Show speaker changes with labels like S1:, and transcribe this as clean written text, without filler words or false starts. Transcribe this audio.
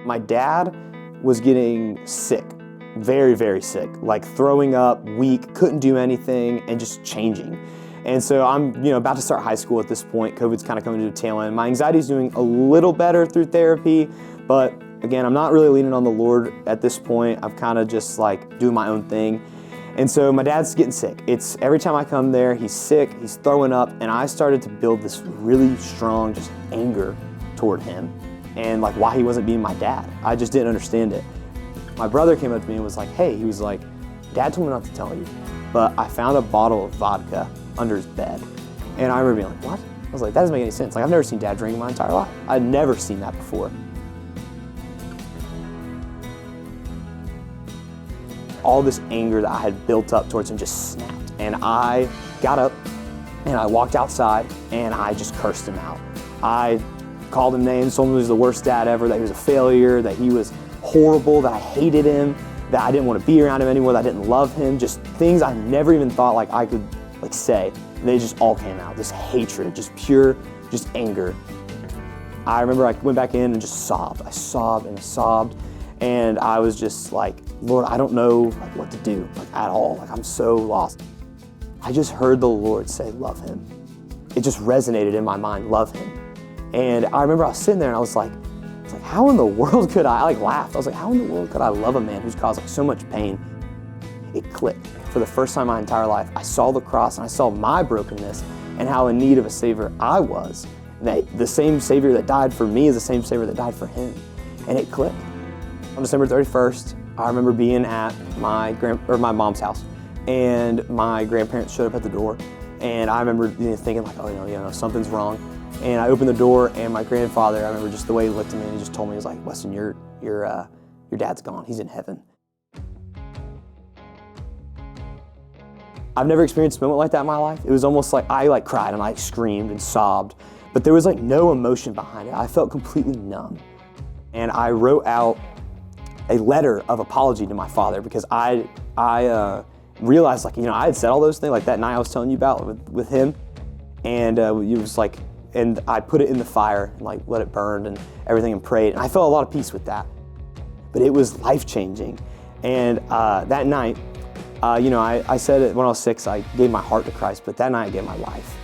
S1: My dad was getting sick, very, very sick, like throwing up, weak, couldn't do anything, and just changing. And so I'm about to start high school at this point. COVID's kind of coming to the tail end. My anxiety's doing a little better through therapy, but again, I'm not really leaning on the Lord at this point. I'm kind of just like doing my own thing. And so my dad's getting sick. It's every time I come there, he's sick, he's throwing up, and I started to build this really strong just anger toward him and like why he wasn't being my dad. I just didn't understand it. My brother came up to me and was like, hey, he was like, Dad told me not to tell you, but I found a bottle of vodka under his bed. And I remember being like, what? I was like, that doesn't make any sense. Like, I've never seen Dad drink in my entire life. I'd never seen that before. All this anger that I had built up towards him just snapped. And I got up and I walked outside and I just cursed him out. I called him names, told him he was the worst dad ever, that he was a failure, that he was horrible, that I hated him, that I didn't want to be around him anymore, that I didn't love him, just things I never even thought like I could say. And they just all came out, this hatred, just pure, just anger. I remember I went back in and just sobbed. I sobbed and sobbed. And I was just like, Lord, I don't know like what to do like at all. Like, I'm so lost. I just heard the Lord say, love him. It just resonated in my mind, love him. And I remember I was sitting there and I was like, how in the world could I like laughed. I was like, how in the world could I love a man who's caused like so much pain? It clicked. For the first time in my entire life, I saw the cross and I saw my brokenness and how in need of a Savior I was. And that the same Savior that died for me is the same Savior that died for him. And it clicked. On December 31st, I remember being at my mom's house, and my grandparents showed up at the door, and I remember thinking like, oh, something's wrong. And I opened the door, and my grandfather, I remember just the way he looked at me, and he just told me, he was like, Weston, your dad's gone. He's in heaven. I've never experienced a moment like that in my life. It was almost like I cried and I screamed and sobbed, but there was like no emotion behind it. I felt completely numb. And I wrote out a letter of apology to my father because I realized I had said all those things like that night I was telling you about with him, and it was like, and I put it in the fire and like let it burn and everything and prayed, and I felt a lot of peace with that. But it was life-changing. And that night, I said it when I was 6, I gave my heart to Christ, but that night I gave my life.